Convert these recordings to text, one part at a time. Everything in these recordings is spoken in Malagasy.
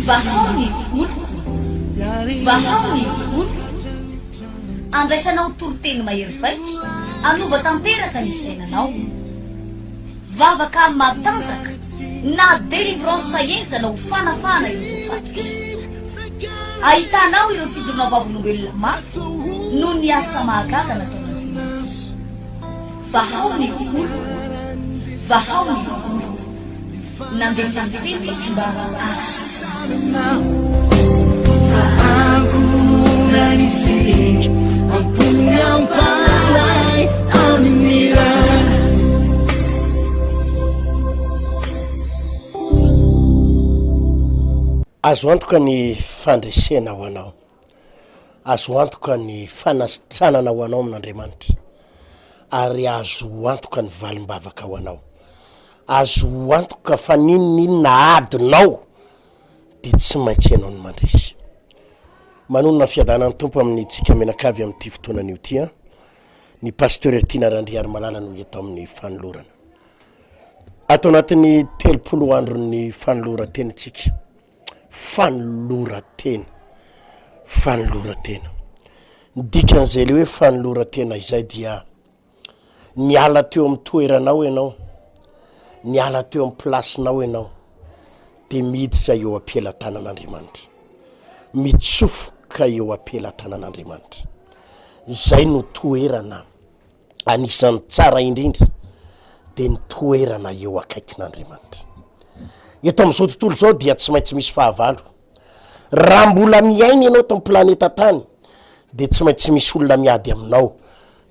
Vahaony oloko. Vahaony oloko. Andraisanao toroteny mahery vaika, anova tanteraka ny fiainanao. Vavaka matanjaka, na délivrance enjana ho fanafana eo fatotra. Ahitanao ireo fijorona vavolombelona mafy no ny asa mahagaga nataon'Andriamanitra. Vahaony oloko. Vahaony oloko. Nandeha tantevy tsy mba asa. Azo antoka ny fandresena ho anao, azo antoka ny fanasitranana ho anao amin'Andriamanitra, ary azo antoka ny valim-bavaka ho anao, azo antoka fa ninona adinao dia tsy maintsy ianao ny mandresy. Manonona fiadanan'ny tompo amin'ny tsika menakavy amin'ity fotoanan'io ty ny pasteur Tina Randriary Malala no eto amin'ny fanolorana. Ato anatin'ny 30 andro ny fanoloran-tenitsika. Fanoloran-tena. Fanoloran-tena. Ny dikan'izay le hoe fanoloran-tena izay dia niala teo amin'ny toeranao ianao, niala teo amin'ny plasinao ianao, dia miditra eo am-pelantanan'Andriamanitra. Mitsofoka eo am-pelantanan'Andriamanitra. Izay no toerana anisan'ny tsara indrindra dia ny toerana eo akaikin'Andriamanitra. Eto amin'izao tontolo izao dia tsy maintsy misy fahavalo. Raha mbola miaina ianao tamin'ny planeta tany dia tsy maintsy misy olona miady aminao,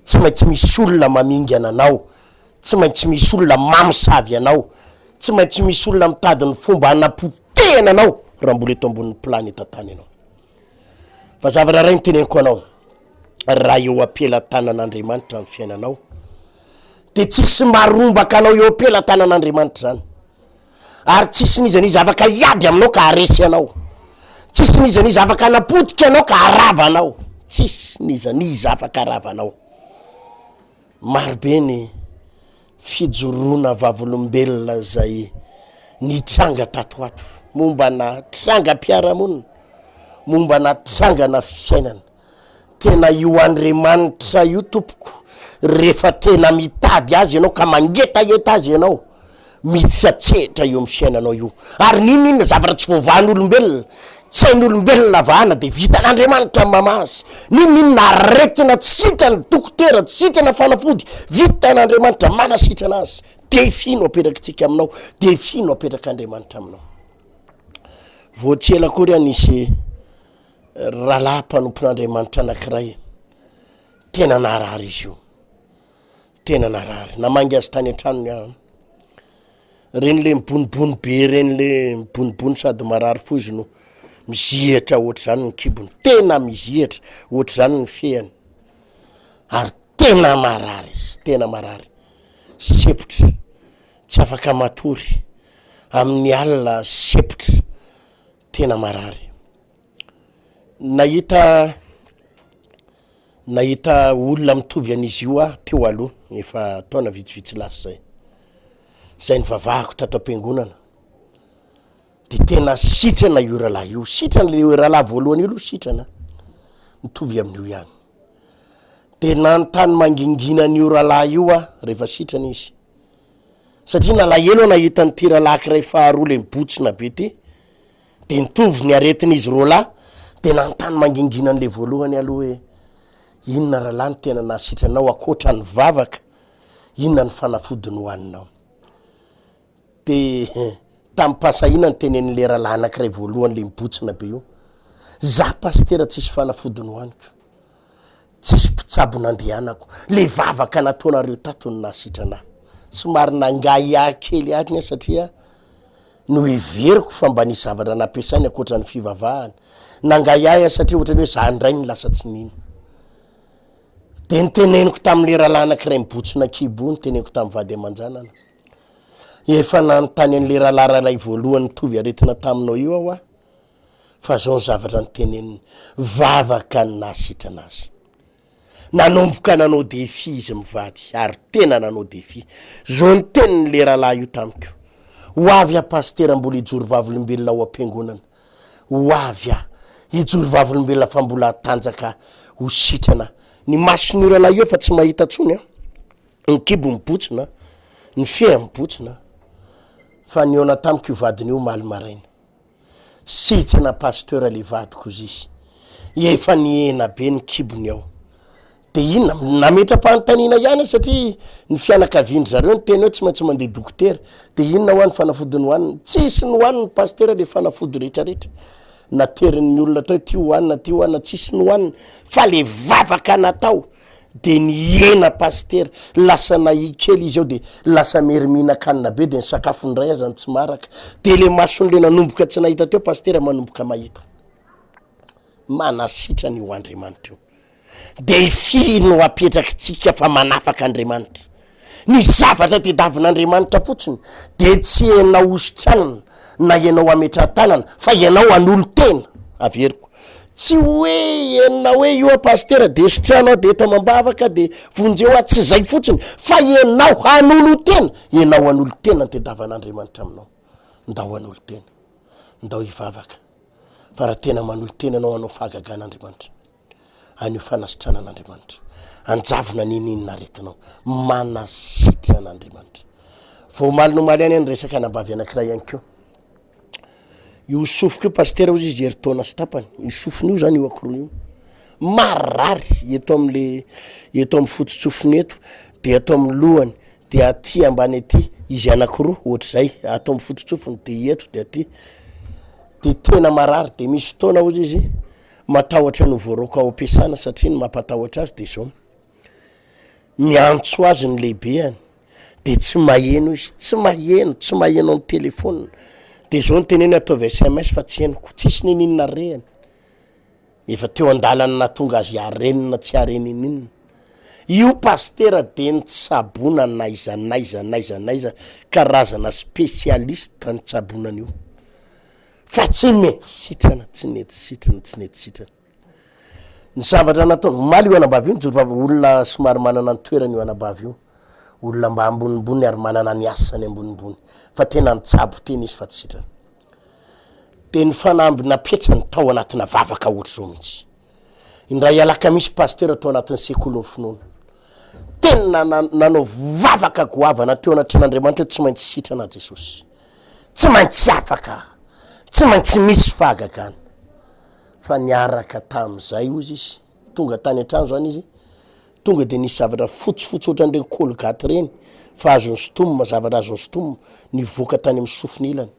tsy maintsy misy olona mamingana anao, tsy maintsy misy olona mamosavy anao, tsy maintsy misy olona mitady ny fomba hanapotehana anao raha mbola eto ambonin'ny planeta tany ianao. Fa zavatra iray niteneniko anao, raha eo am-pelantanan'Andriamanitra amin'ny fiainanao dia tsisy marombaka anao eo am-pelantanan'Andriamanitra zany. Ary tsisy nizanizy afaka hiady aminao ka haresy anao, tsisy nizanizy afaka hanapotika anao ka harava anao, tsisy nizanizy afaka harava anao. Marobe ny fijoroana vavolombelona zay nitranga tato ato, momba na trangam-piarahamonina, momba na trangana fiainana. Tena io Andriamanitra io tompoko, rehefa tena mitady azy ianao ka mangetaheta azy ianao, mitsatsehatra eo amin'ny fiainanao io. Ary ninona zavatra tsy voavahan'olombelona, tsy hain'olombelona vahana dia vitan'Andriamanitra mamazy. Ninona aretina tsy sitrana dokotera, tsy sitrana fanafody, vitan'Andriamanitra manasitrana azy. Defi no apetraka tsika aminao, defi no apetraka Andriamanitra aminao. Voatsela kory nisy rahalahy mpanompon'Andriamanitra anankiray, tena narary izy io, tena narary. Namangy azy tany an-tranony reny le mibonibony be, reny le mibonibony sady marary foziny, mizihatra ohatr' zany ny kibony, tena mizihatra ohatr' zany ny fehany, ary tena marary izy, tena marary, sepotra, tsy afaka matory, amin'ny alina sepotra, tena marary. Nahita olona mitovy an'izy io teo aloha, efa taona vitsivitsy lasa zay nivavahako tato am-piangonana, dia tena sitrana io rahalahy io, sitrana le rahalahy voalohany io aloha sitrana, mitovy amin'io ihany. Dia nanontany mangingina an'io rahalahy io rehefa sitrana izy, satria nalahelo nahita n'ity rahalahy kiray faharoa le mibotsina be ty, dia nitovy ny aretin'izy roa lahy, dia nanontany mangingina an'le voalohany aloha hoe inona rahalahy ny tena nasitranao akoatra ny vavaka, inona ny fanafodiny hoaninao. Dia tamin'ny pasahina ny tenen'le rahalahy anankiray voalohany le mibotsina be io, za pastera tsisy fanafodiny hoaniko, tsisy mpitsabo nandehanako, le vavaka nataonareo tato ny nasitrana. Somary nangaia kely akiny satria no heveriko fa mba nisy zavatra nampiasainy akoatra ny fivavahana, nangaia satria ohatra hoe za ndray ny lasa tsy nino. Dia niteneniko tamin'le rahalahy anankiray mibotsina kibo, niteneniko tamin'ny vady aman-janana, efa nanontany an'le rahalahy voalohany mitovy aretina taminao io aho fa zao ny zavatra niteneniny, vavaka ny nasitrana azy. Nanomboka nanao defi izy mivady, ary tena nanao defi. Zao ny tenin'le rahalahy io tamiko, ho avy a pastera mbola hijoro vavolombelona ao am-piangonana, ho avy a ijoro vavolombelona fa mbola tanjaka ho sitrana ny mason'orana io fa tsy mahita tsony a ny kibo mibotsina ny fia mibotsina fa niona tamiko io vadiny io maly maraina sitrana pasteur le vadiko izy efa niena be ny kibony ao de inona nametra-panontaniana ihany satria ny fianakaviany zareo ny teny eo tsy maintsy mandeha dokotera de inona ho any fanafody ny hoaniny tsisy ny hoaniny pasteur le fanafody rehetrarehetra naterin'ny olona tao ty hoanina ty hoanina tsisy ny hoaniny fa le vavaka natao de niena pasteur lasa naikely izy ao de lasa merimina-kanina be de ny sakafo ndray azany tsy maraka de le mason'le nanomboka tsy nahita teo pasteur manomboka mahita manasitra ny ho Andriamanitra io de fino apetraky tsika fa manafaka Andriamanitra ny zavatra tediavin'Andriamanitra fotsiny de tsy ianao ositrana na ianao ametra-tanana fa ianao an'olo tena averiko tsy hoe ianao hoe io pasteur de sitranao de eto mambavaka de vonjeo a tsy zay fotsiny fa ianao an'olo tena ianao an'olo tena ny tediavan'Andriamanitra aminao ndao an'olo tena ndao hivavaka fa raha tena man'olo tena anao anao fahagagan'Andriamanitra anio fanasitranan'Andriamanitra anjavona ninina retinao manasitran'Andriamanitra vao omaly no maly any resaka anambavy anankiray ihany keo io sofiko io pasteur ozy izy heritaona sy tapany io sofiny io zany io akoro io marary eto amin'ny fototsofiny eto de ato amin'ny lohany de aty ambany aty izy anakoroa ohatr'izay ato amin'ny fototsofiny de eto de aty de tena marary de misy fotoana ozy izy matahotra no voaroko ao ampiasana satria ny mampatahotra azy de zao miantso azy ny lehibeany de tsy maheno izy tsy maheno amin'ny telefona de zao ny teneny ataovy SMS fa tsy henoko tsisy ninina rehany efa teo andalany na tonga azy arenina tsy areninina io pasteur de ny tsabona naiza karazana spécialiste ny tsabonany io fa tsy mety sitrana ny zavatra nataony maly io anambavy io njoro olona somary manana ny toerany io anambavy io olona mba ambonimbony ary manana ny asany ambonimbony fa tena ny tsabo teny izy fa tsy sitrana de ny fanamby napetra ny tao anatina vavaka ohatr' zao mihitsy indray alakamisy pasteur atao anatin'ny sekoly ny finoana tena nanao vavaka goavana teo anatren'Andriamanitra tsy maintsy sitrana Jesosy tsy maintsy afaka tsy maintsy misy fahagagana fa niaraka tam'izay ozy izy tonga tany an-trano zany izy tonga de nisy zavatra fotsifotsy ohatran'ireny colgate reny fa azony stomma zavatra azony stomma nivoaka tany amin'ny sofiny ilany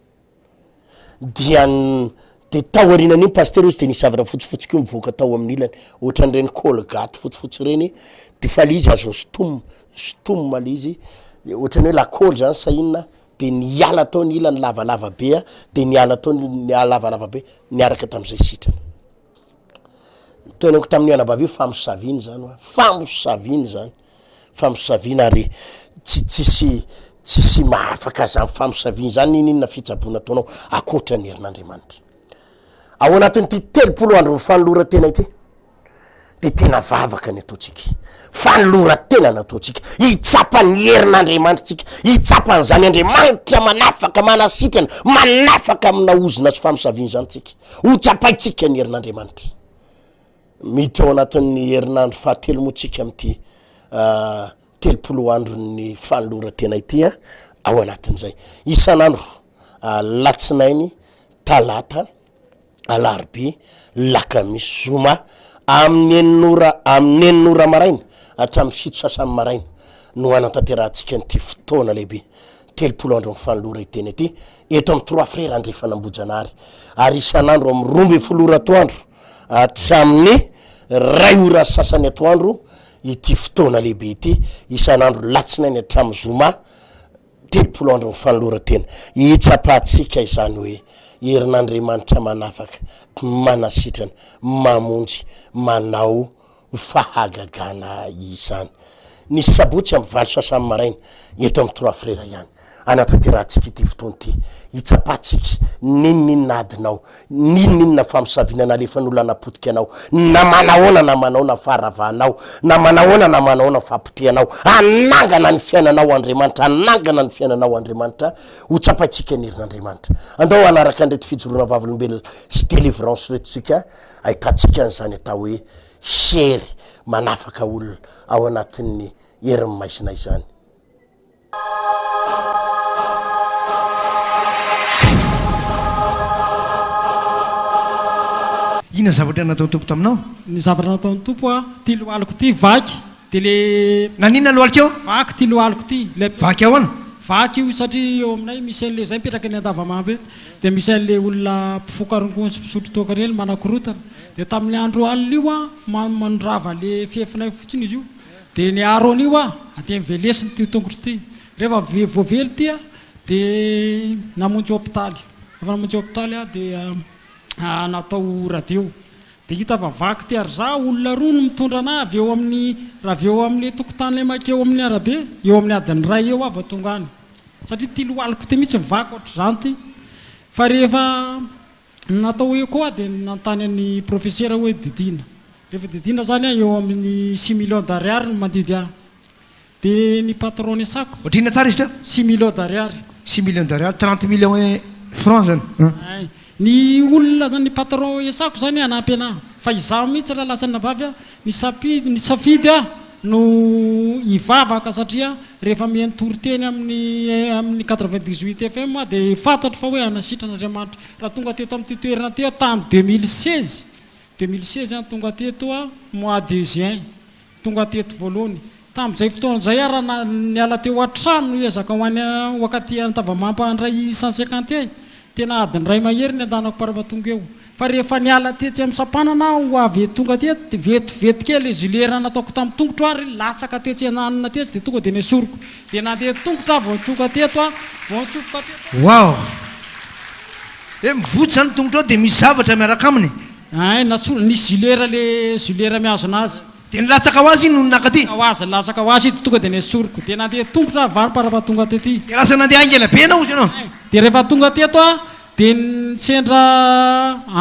de tao arinany iny pasteur izy de nisy zavatra fotsifotsy keo mivoaka tao amin'ny ilany ohatran'ireny colgate fotsifotsy reny de fa le izy azony stomma le izy ohatran'ny hoe lakôly zany sahinina de niala tao ny ilany lavalava be de niala tao ny lavalava be niaraka tam'izay sitrany tenako tamin'ny anambavy io famosaviny zany famosaviny ary tsisy mahafaka zany famosaviny zany inona fitsabona taonao akoatra ny herin'Andriamanitra ao anatin'ny ty 3 andro ny fanolora tena ity de tena vavaka ny ataotsika fanolora tena nataotsika hitsapany herin'Andriamanitra tsika hitsapany zany Andriamanitra manafaka manasitrana manafaka amina ozina sy famosaviny zany tsika ho tsapaitsika ny herin'Andriamanitra miditra ao anatin'ny herinandro fahatelo motsika amty 3 andro ny fanolora tena ity ao anatin'izay isan'andro latsinainy talata alarobia lakamisy zoma amin'ny eninora maraina hatramin'ny 7 sasany maraina no anatanterahantsika nyty fotoana lehibe 3 andro ny fanolora itena ity eto amin'ny 3 frera andrefa nambojanary ary isan'andro amin'ny 12 atoandro hatramin'ny 2 ora sasany atoandro ity fotoana lehibe ity isan'andro latsinainy hatramin'ny zoma 3 andro ny fanolora tena hitsapahatsika izany hoe herin'Andriamanitra manafaka manasitrana mamonjy manao fahagagana izany nisy sabotsy amin'ny 20 sasany maraina eto amin'ny 3 frera ihany anatanterahtsika ity fotoany ity hitsapatsika ninninna adinao ninninna famisavinana alefan'olo anapotika anao na manahoana na manaona faravanao na manahoana na manaona fapoteanao anangana ny fiainanao Andriamanitra anangana ny fiainanao Andriamanitra ho tsapaitsika anerin'Andriamanitra andao anaraka andreto fijoroana vavolombelona sy délivrance retsika ahitatsika an'izany atao hoe hery manafaka olona ao anatin'ny herin'ny maisina izany. Ina zavatra natao tompo taminao? Ny zavatra nataon'ny tompo a ty lohaliko ty vaky de le nanina lohalika eo? vaky ty lohaliko ty le vaky ahoana? vaky io satria eo aminay misy an'le zay mipetraka ny andavamamby de misy an'le olona mpifokarongony sy mpisotro toaka reny manakorotana de tamin'ny andro alina io a mandrava le fiefinay fotsiny izy io de ny arony io a ade mivelesiny ty tongotro ty rehefa voavely ty a de namonjy hôpitaly rehefa namonjy hôpitaly a de natao radio de hita fa vaky ty ary za olona roa no mitondra ana avy eo amin'ny raha avy eo amin'ny tokotany le maika eo amin'ny arabe eo amin'ny adiny ray eo avy tonga any satria ty lohaliko ty mihitsy vaky ohatry zany ty fa rehefa natao eo koa de nantany any professeur hoe didina rehefa didina zany a eo amin'ny 6 millions d'ariary no mandidy a de ny patron ny sako ohatrina tsara izy teo 6 millions d'ariary 6 millions d'ariary 30 millions francs zany ny olona zany ny patron esako zany anampy ana fa izaho mihitsy raha lasana vavy a ny safidy a no ivavaka satria rehefa mientory teny amin'ny 98 FM a de fantatro fa hoe anasitran'Andriamanitra raha tonga teto amin'ny toerana ty tamin'ny 2016 a tonga teto a mois de juin tonga teto voalohany tamin'izay fotoana zay raha niala teo an-trano ezaka hoany wakati antavamampa andray 150 tena adiny ray mahery ny andanako paramatonga eo fa rehefa niala tetsy amin'ny sapanana ho avy tonga teto vetivety kely zulera nataoko tamin'ny tongotro ary latsaka tetsy ananina tetsy de tonga de ny soroko de nandeha tongotra voantsoka teto a voantsofoka teto wow mivotsy zany tongotro de misy zavatra miaraka aminy nasolo ny zulera miazo anazy de nilatsaka ho azy no nakaty ho azy latsaka ho azy tonga de ny soroko de nandeha tongotra vary paramatonga tety de lasa nandeha angela be anao izy anao de rehefa tonga teto a de nisendra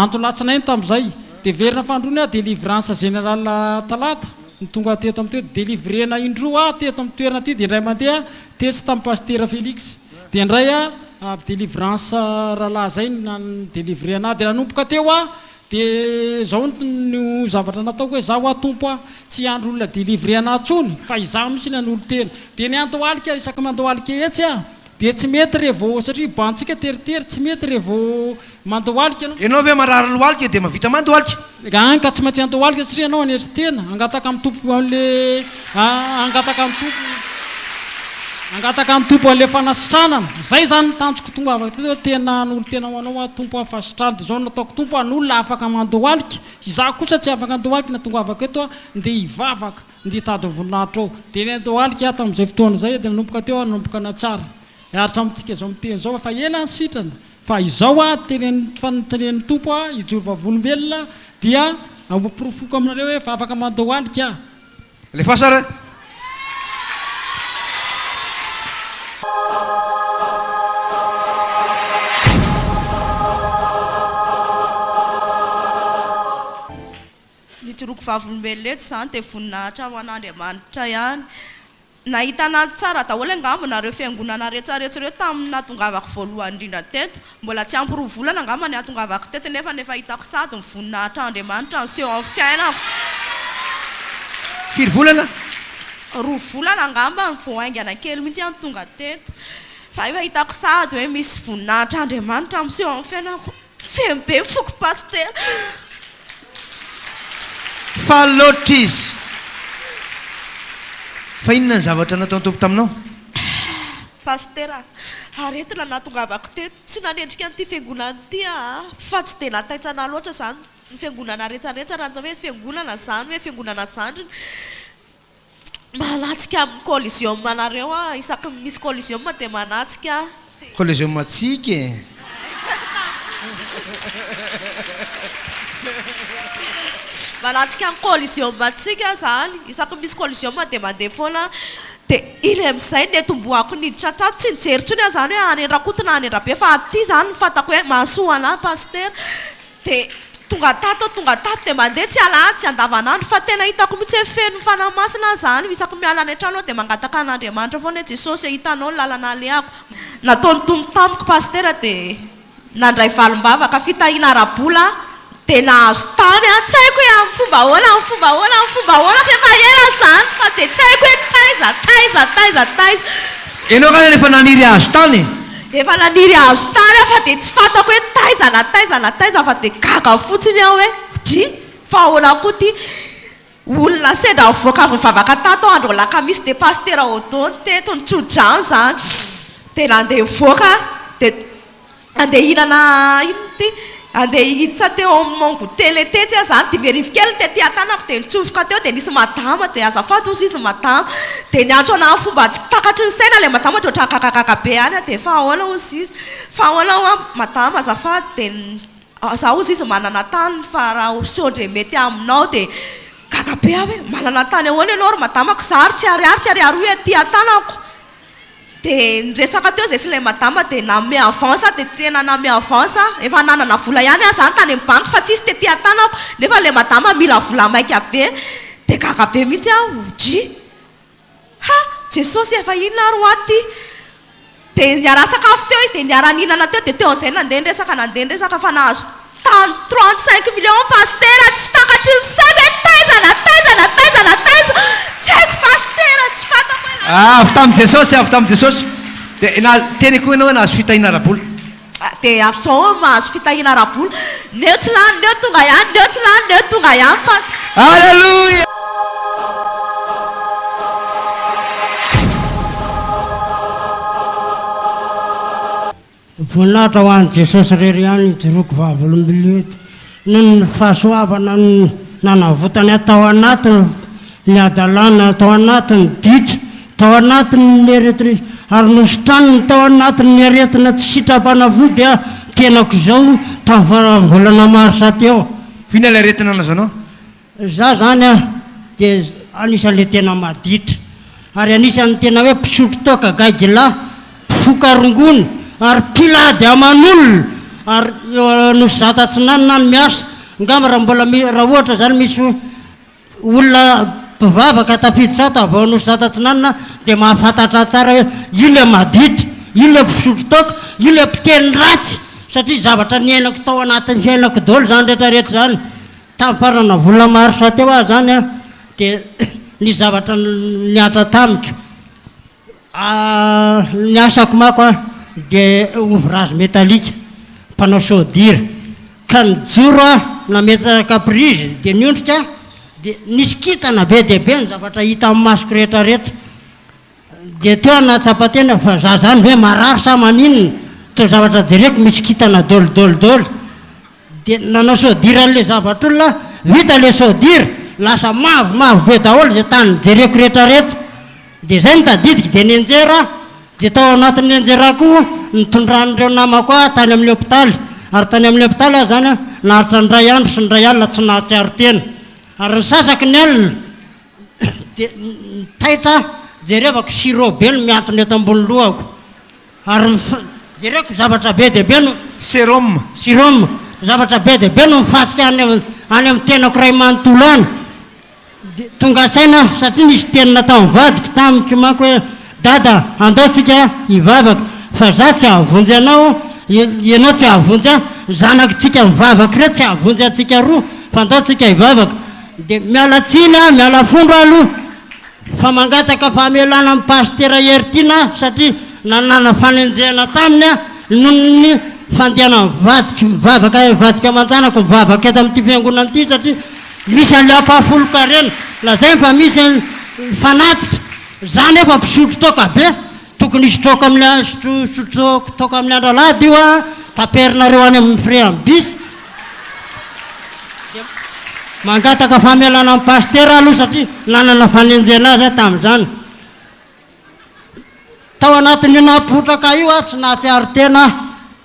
antolatsinainy tamin'izay de verina fandrony a délivrance général talata ny tonga teto amin'ny teo délivrena indroa teto amin'ny toerana ty de ndray mandeha tesy tamin'ny pasteur Félix de ndray a délivrance rahalahy zay délivre ana de nanomboka teo a de zao no zavatra nataoko hoe zaho atompo a tsy andro olona délivre ana tsony fa izaho mihitsy nanolo tena de ny andohalika isaky mandohalika etsy a de tsy mety revo satria bantsika teritery tsy mety revo mandohalika ianao ve marary lohalika de mavita mandohalika ka tsy maintsy andohalika satria anao anetry tena angataka amin'ny tompo an'le angataka amin'ny tompo an'le fanasitranana zay zany tanjoko tonga avaka teto tena n'olo tena hoanao a tompo afasitrana de zao nataoko tompo an'olona afaka mandohalika izaho kosa tsy afaka andohalika na tonga avaka eto a nde hivavaka nde hitady voninahitra ao de ny andohalika ato amin'izay fotoana zay de nanomboka teo nanomboka na tsara aritra amintsika zao miteny zao fa ela ny sitrana fa izao a fanotenen'ny tompo a ijoro vavolombelona dia amporofoko aminareo hoe fa afaka mandohalika le fasara nitsoroko vavolombelona eto zany de voninahitra ho an'Andriamanitra ihany nahitana tsara daholo angamba nareo fiangonana rehetrarehetra reo tamin'ny nahatongavako voalohany indrindra teto mbola tsy ampy 2 volana angamba ny ahatongavako teto nefa hitako sady ny voninahitra Andriamanitra nseho amin'ny fiainako 4 volana 2 volana angamba ny voaingana kely mihitsy any tonga teto fa efa hitako sady hoe misy voninahitra Andriamanitra miseho amin'ny fiainako fembe foko pasteur fa loatra izy fa inona ny zavatra nataony tompo taminao pasteur aretina nahatongavako teto tsy nanendrika an'ity fiangonana ty fa tsy de nataitsana loatra zany ny fiangonana rehetrarehetra raha atao hoe fiangonana zany hoe fiangonana zandriny manatsika amin'ny collision manareo isaky misy collision de manatsika collision matsika manatsika ny collision matsika zany isaky misy collision de mandeha foana dia iny amin'izay netomboako niditra atrato tsy nijery ntsony aho zany hoe anendrakotina anendrabe fa aty zany fantako hoe mahasoa anahy paster dia tonga tato dia mandeha tsy ala tsy andavanandro fa tena hitako mihitsy hoe feno fanamasina zany isaky miala any an-trano dia mangataka an'Andriamanitra foana hoe Jesosy hitanao ny lalana aleako nataony tombo tamiko paster dia nandray valim-bavaka fitahiana arabola dia nahazo tany tsy haiko hoe amin'ny fomba ahoana fefa ela zany fa dia tsy haiko hoe taiza ianao ka efa naniry azo tany efa naniry azo tany fa dia tsy fantako hoe taiza fa dia gaga fotsiny aho hoe fa ahoana koa ty olona sendra mivoaka avy mivavaka tato andro lakamisy dia paster Odon teto nitsodrano zany dia nandeha mivoaka dia andeha hinana andeha hiditra teo amin'ny mongo tele tetsy aho zany dia merifokely tety atanako dia nitsofoka teo dia nisy madama dia azafady ozy izy madama dia niantso anahy fomba tsy takatry ny saina ilay madama dia ohatran'ny kakakaka be any dia fa ahoana ozy izy fa ahoana ho madama azafady dia za ozy izy manana tany fa raha sodre mety aminao dia kakabe aho hoe manana tany ahoana ianao ry madamako za ary tsy ariary hoe ty atanako dia niresaka teo zay sy ilay madama dia name avance dia tena name avance efa nanana vola ihany aho zany tany amin'ny banky fa tsisy tetỳ atanako nefa ilay madama mila vola maika be dia kakabe mihitsy aho Jesosy efa inona ro aty dia niara sakafo teo izy dia niara ninana teo dia teo an'izay nandeha nresaka fa nahazo tany 35 millions paster tsy takatry ny saina taiza tsy haiko paster tsy fantako avy tamin'i Jesosy dia teny koa ianao hoe nahazo fitahiana arabola dia amin'izao mahazo fitahiana arabola neo tsy lany neo tonga ihany paster alleluia voninahitra ho an'i Jesosy rery ihany jeroko vavolombelona eto noho ny fahasoavana nanavotany atao anatiny ny adalàna tao anatiny ditra tao anatiny ny aretina ary nosotraniny tao anatiny ny aretina tsy sitrapanavody dia tenako izao tamin'ny volana marsa teo fina ilay aretina anazanao za zany a dia anisan'ilay tena maditra ary anisan'ny tena hoe mpisotro toka gaigila mpifokarongony ary pilady aman'olona ary nosy zatatsy nanina ny miasa ngamba raha ohatra zany misy olona mpivavaka tafiditra tavao nosy zatatsy nanina dia mahafantatra tsara hoe ile maditra ile mpisotro toka ile mpiteny ratsy satria zavatra niainako tao anatin'ny fiainako daholo zany rehetrarehetra zany tamin'ny farana volana marsa teo aho zany a dia ny zavatra niatra tamiko ny asako mako a dia ouvrage métallique mpanao sodira ka nijoro a nametsaka prise dia niondrika dia nisy kitana be dia be ny zavatra hita amin'ny masoko rehetrarehetra dia teo anatsapatena fa za zany hoe marary sa maninona teo zavatra jereko misy kitana dolo dia nanao sodira an'ilay zavatra olona vita le sodira lasa mavo be daholo zay tany jereko rehetrarehetra dia zay nitadidika dia nianjera dia tao anatin'ny anjerako nitondran'ireo namako a tany amin'ny hôpitaly ary tany amin'ny hôpitaly aho zany a naharitra ny ray andro sy ny ray alina tsy nahatsiaro tena ary ny sasaky ny alina dia nitaitra jerevako sirobe no miantony eto ambony lohako ary jereko zavatra be dia be no sérum zavatra be dia be no mifatsika any amin'ny tenako ray manontolo any dia tonga saina satria nisy tenina tamin'ny vadiko tamiko mako hoe dada andaotsika hivavaka fa za tsy ahavonjy anao ianao tsy ahavonjy a zanakitsika mivavaka re tsy ahavonjy atsika roa fa andaotsika hivavaka dia miala tsiny a miala fondro aloha fa mangataka fahamelana amin'ny pastera Hertina satria nanana fanenjehana taminy a noho ny fandehana vadika manjanako mivavaka eto amin'ity fiangonana ity satria misy an'le ampahafolo-karena lazay fa misy fanatitra zany efa mpisotro toka be tokony hisy toka amin'ny andralady io a taperinareo any amin'ny fre amin'ny bisy mangataka famelana amin'ny pastera aloha satria nanana fanenjena azy tamin'izany tao anatin'ny napotraka io a tsy nahatsiaro tena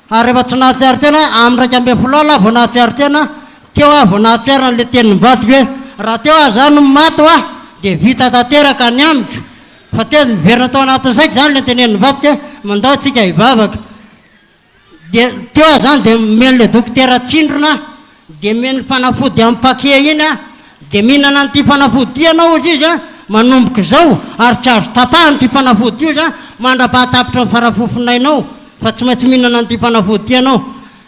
ary rehefa tsy nahatsiaro tena amin'ny raika amby folo ala vao nahatsiaro tena teo a vao nahatsiaro n'le teny mivadika hoe raha teo a zany mato a dia vita tanteraka ny amiko fa te miverina tao anatin'izaiky zany le tenen'ny vadika mandao atsika hivavaka de teo zany de men'le dokotera tsindrona de meny mpanafody amin'ny pake iny a de mihinana n'ity mpanafody ianao ozy izy a manomboka zao ary tsy azo tapahany ty mpanafody io za mandra-pahatapitra farafofinainao fa tsy maintsy mihinana n'ity mpanafody ianao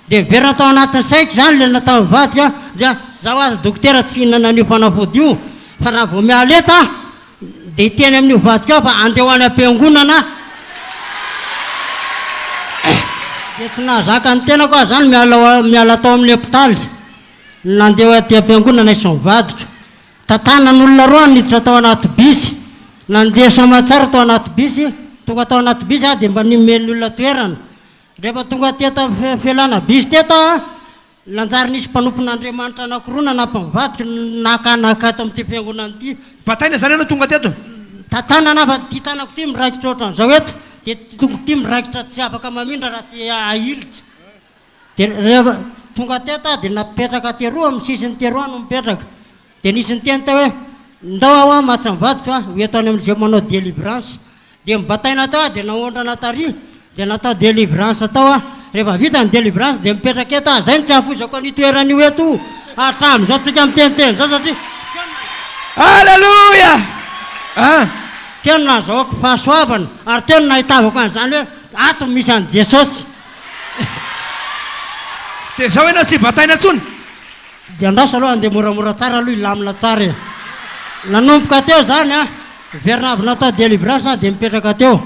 de verina tao anatin'ny saiky zany le natao mivadika da zaho azy dokotera tsy hinana an'io mpanafody io fa raha vao mialeta de hiteny amin'io vadika ao fa andeha ho any am-piangonana de tsy nahazaka ny tena koa zany miala tao amin'ny hôpitaly nandeha aty am-piangonana isy mivadika tatanan'olona roa niditra tao anaty bisy nandeha somatsara tao anaty bisy tonga tao anaty bisy a de mba nimen'ny olona toerana rehefa tonga teto felana bisy teto a lanjary nisy mpanompon'Andriamanitra anankirona nampamivadika nakanaka ato amin'ity fiangonana ity bataina zany ianao tonga teto tatanana fa ty tanako ty miraikitra ohatran'izao eto de tonga ty miraikitra tsy afaka mamindra raha tsy ahilitra de rehefa tonga teto a de napetraka teroa amin'ny sisiny teroa no mipetraka de nisy ny teny tao hoe ndao aho a matsy mivadika a hoeto any amin'izay manao délivrance de mibataina tao a de naondrana tary de natao délivrance tao a rehefa vita ny délivrance de mipetraka eto a zay ny tsy hafozako any toeran'io eto hatramin'izao tsika miteniteny zao satria alleluia teno nazahoako fahasoavana ary teno nahitavako an'izany hoe ato misy an' Jesosy de zao ianao tsy bataina tsony de andraso aloha andeha moramora tsara aloha ilamina tsara e nanomboka teo zany a verina avy natao délivrance de mipetraka teo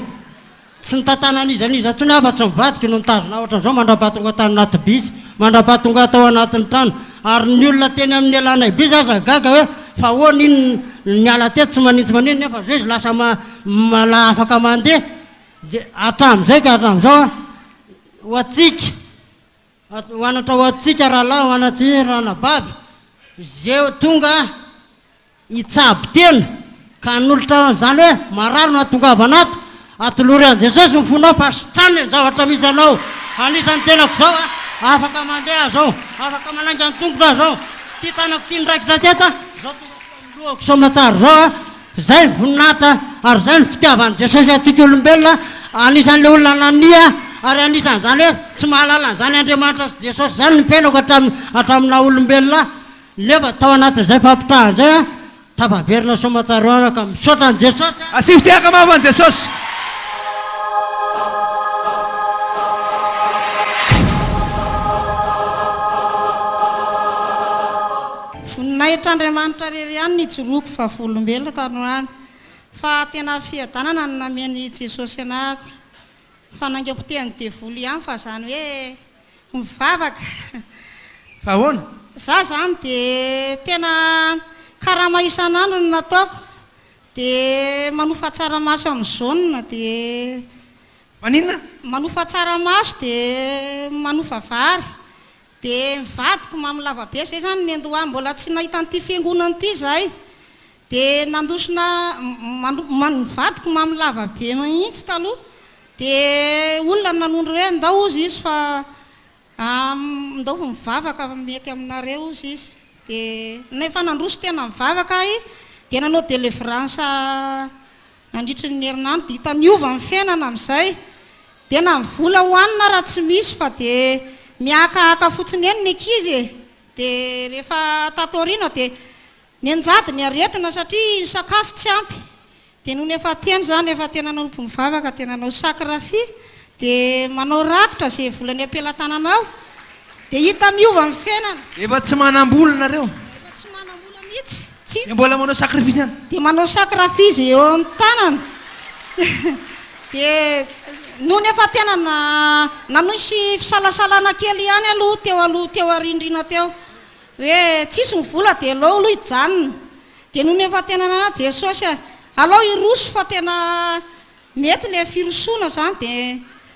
tsy nitatanan'izaniza tsony afa tsy mivadika no mitazona ohatran'izao mandrapatonga tany anaty bisy mandrapatonga tao anatin'ny trano ary ny olona teny amin'ny alanay bisy aza gaga hoe fa hoany iny niala teto tsy manintsy maniny nefa zao izy lasa mala afaka mandeha de hatram'izay ka hatram'izao a ho atsika hoanatra ho atsika rahalahy ho anatsy ranababy zay tonga hitsabo tena ka n'olotra zany hoe marary no atonga avanato atolory an' Jesosy mifonao fa sitrany ny zavatra misy anao anisan'ny tenako zao a afaka mandeha zao afaka mananga ny tongotra zao ty tanako ty niraikitra teta zao tonga lohako somatsara zao a zay ny voninahitra ary zay ny fitiavan'i Jesosy atsika olombelona anisan'le olona nania ary anisan'izany hoe tsy mahalala an'izany Andriamanitra sy Jesosy zany nipenako hatramina olombelona nefa tao anatin'izay fampitrahany zay a tapaverina somatsara ka misaotra an' Jesosy asifitiaka mava an' Jesosy voninahitran'Andriamanitra rery ihany nijoroako fa volombelona tanoany fa tena fiadanana ny nameny Jesosy anahako fa nangaiko teny devoly ihany fa zany hoe mivavaka fa ahoana za zany de tena karama isan'andro no nataoko de manofa tsaramaso amin'ny jaune de maninona manofa tsaramaso de manofa vary de mivadiko mamy lavabe zay zany ny andohany mbola tsy nahita n'ity fiangonana ity zay de nandosona mivadiko mamy lavabe mahitsy taloha de olona nanondro hoe ndao ozy izy fa ndao fa mivavaka mety aminareo ozy izy de nefa nandroso tena mivavaka i de nanao délivrance nandritry ny herinandro de hitaniova amin'ny fiainana amin'izay de na mivola hoanina raha tsy misy fa de miakaaka fotsiny eny ny ankizy e de rehefa tatorina de ny anjady ny aretina satria sakafo tsy ampy de noho nefa teny zany efa tena nanompo mivavaka tena nao sakrafy de manao rakitra zay volany ampelantananao de hita miova amin'ny fiainana efa tsy manam-bola nareo efa tsy manam-bola mihitsy tsy de mbola manao sakrifisy any de manao sakrafisy eo amin'ny tanana de noho nefa tena nanosy fisalasalana kely ihany aloha teo arindrina teo hoe tsisy mivola de alao aloha hijanona de noho nefa tena nana Jesosy alao iroso fa tena mety le firosoana zany de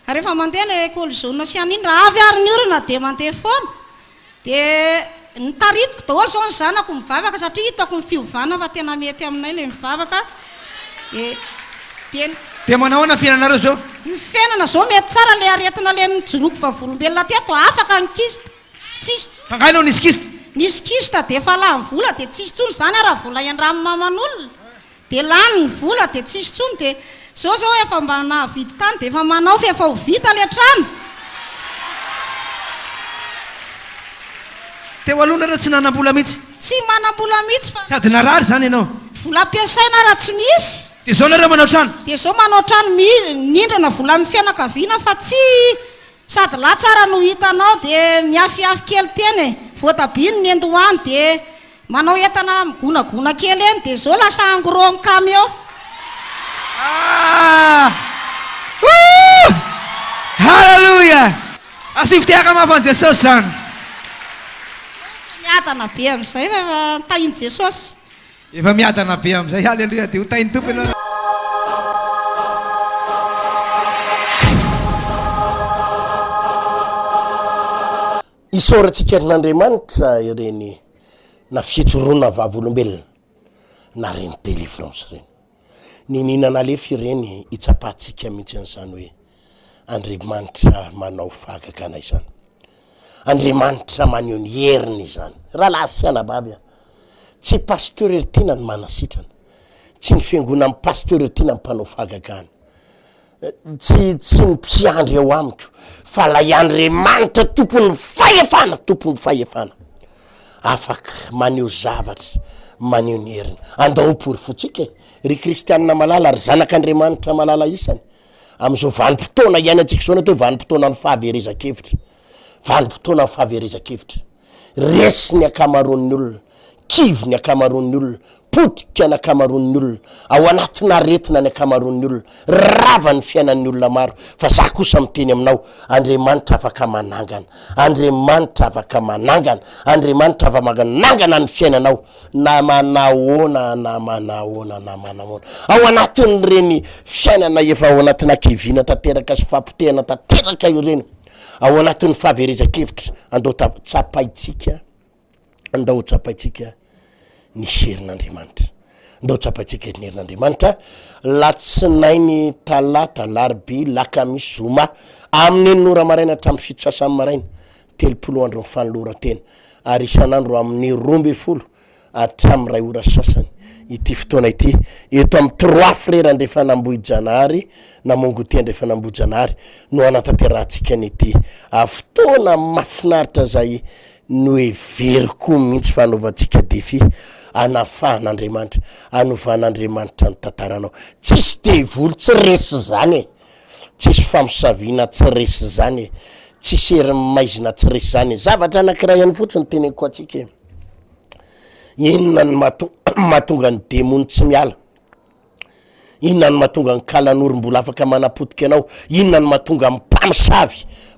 rehefa mandeha le kolizona sy anindra avy ary ny orina de mandeha foana de nitaritiko daholo zao ny zanako mivavaka satria hitako ny fiovana fa tena mety aminay le mivavaka de manahoana fiainanareo zao ny fiainana zao mety tsara le aretina le nijoroako fa volombelona teto afaka ny kista tsisy fangainao nisy kista nisy kista de efa la ny vola de tsisy tsony zany raha vola iandramy maman'olona dia lany ny vola dia tsisy tsony dia zao zao efa mba nahavity tany dia efa manao fa efa ho vita le trano. teo aloha nareo tsy nanam-bola mihitsy Tsy manam-bola mihitsy fa sady narary zany ianao vola ampiasaina raha tsy misy. dia zao nareo manao trano Dia zao manao trano nindrana vola amin'ny fianakaviana fa tsy sady latsara no hitanao dia miafiafy kely teny voatabia ny endoany dia manao entana migonagona kely eny dia zao lasa angoro amin'ny camion. halleluja asifitiaka mafan'i jesosy zany Miadana be amin'izay fa efa tahiny Jesosy. efa miadana be amin'izay halleluja dia ho tainy tompo ianao isaorantsika n'Andriamanitra ireny na fietsorona vavolombelona na reny délivrance reny ny ninana lefa ireny itsapatsika mihitsy an'izany hoe Andriamanitra manao fahagagana izany, Andriamanitra maneho ny heriny izany. Raha lasiana bavy tsy pasteur tena ny manasitrana, tsy ny fiangonan'ny pasteur tena ny mpanao fahagagana, tsy ny mpiandry eo amiko fa lay Andriamanitra tompony fahefana afaka maneho zavatra maneho ny heriny. Andao por fotsika ry kristianina malala ary zanak'Andriamanitra malala isany am'izao vanim-potoana iainantsika zao na toe vanim-potoana ny fahaverezakevitra, vanim-potoana ny fahaverezakevitra, resy ny akamaroan'ny olona, kivy ny akamaroan'ny olona, potika ny akamaroan'ny olona, ao anatina aretina ny akamaroan'ny olona, rava ny fiainan'ny olona maro. Fa za kosa miteny aminao, Andriamanitra afaka manangana, Andriamanitra afaka manangana, Andriamanitra afaka manangana ny fiainanao na manahoana na manahoana na manahoana. Ao anatin' reny fiainana efa ao anatina kivina tanteraka sy fampitehana tanteraka ireny, ao anatin'ny fahaverezakevitra, andao tsapaitsika ny herin'Andriamanitra, andao tsapaitsika ny herin'Andriamanitra. Latsinainy, talata, larobia, lakamisy, zoma amin'ny enin'ora maraina hatramin'ny fito sasany maraina 30 andro fanoloran-tena ary isan'andro amin'ny 12 hatramin'ny 2 ora sasany ity fotoana ity eto amin'ny 3 frère andrefa nambohijanahary namongo ty andrefa nambohijanahary no anatanterantsika nyty fotoana mafinaritra zay no everiko mihitsy fanaovantsika defi anafahan'Andriamanitra, anovan'Andriamanitra ny tantaranao. Tsisy devoly tsy resy zany, tsisy famosaviana tsy resy zany, tsisy hery-maizina tsy resy zany. Zavatra anankiray ihany fotsiny teneniko atsika, inona ny mahatonga ny demony tsy miala, inona ny mahatonga ny kalan'oro mbola afaka manapotika anao, inona ny mahatonga ny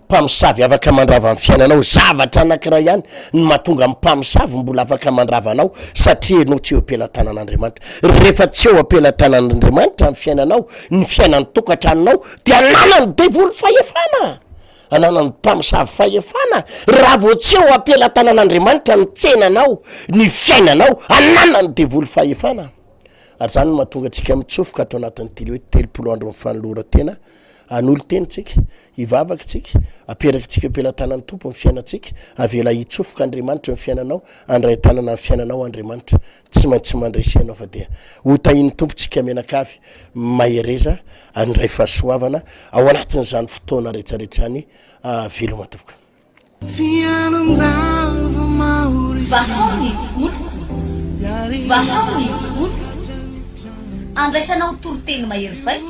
mpamosavy afaka mandrava amin'ny fiainanao. Zavatra anankiray ihany ny mahatonga mpamosavy mbola afaka mandrava anao, satria anao tsy eo ampelantanan'Andriamanitra. Rehefa tsy eo ampelantanan'Andriamanitra amin'ny fiainanao, ny fiainan'ny tokantranonao, dia ananany devoly fahefana, ananany mpamosavy fahefana. Raha vao tsy eo ampelantanan'Andriamanitra ny tsenanao, ny fiainanao, ananany devoly fahefana. Ary zany no mahatonga antsika mitsofoka ato anatin'ny tily hoe 30 andro fanoloran-tena, an'olo tenitsika, ivavaka tsika, aperaka tsika ampelantanan'ny tompo ny fiainatsika, avela hitsofoka Andriamanitra ny fiainanao, andray tanana ny fiainanao Andriamanitra, tsy maintsy mandresy anao fa dia ho tahin'ny tompotsika menakavy mahereza andray fahasoavana ao anatin'izany fotoana rehetrarehetrany veloma tokoka. Vahaony olo andraisanao toroteny mahery vaika,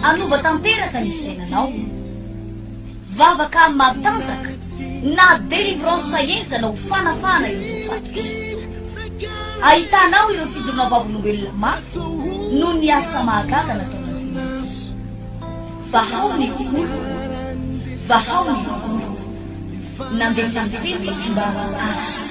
anova tanteraka ny fiainanao, vavaka matanjaka na délivrance enjana ho fanafana ireo voafatotra. Ahitanao ireo fijorona vavolombelona mafy no ny asa mahagaga nataon'Andriamanitra. Vahaony olo nandeha tanteny tsy mba asa.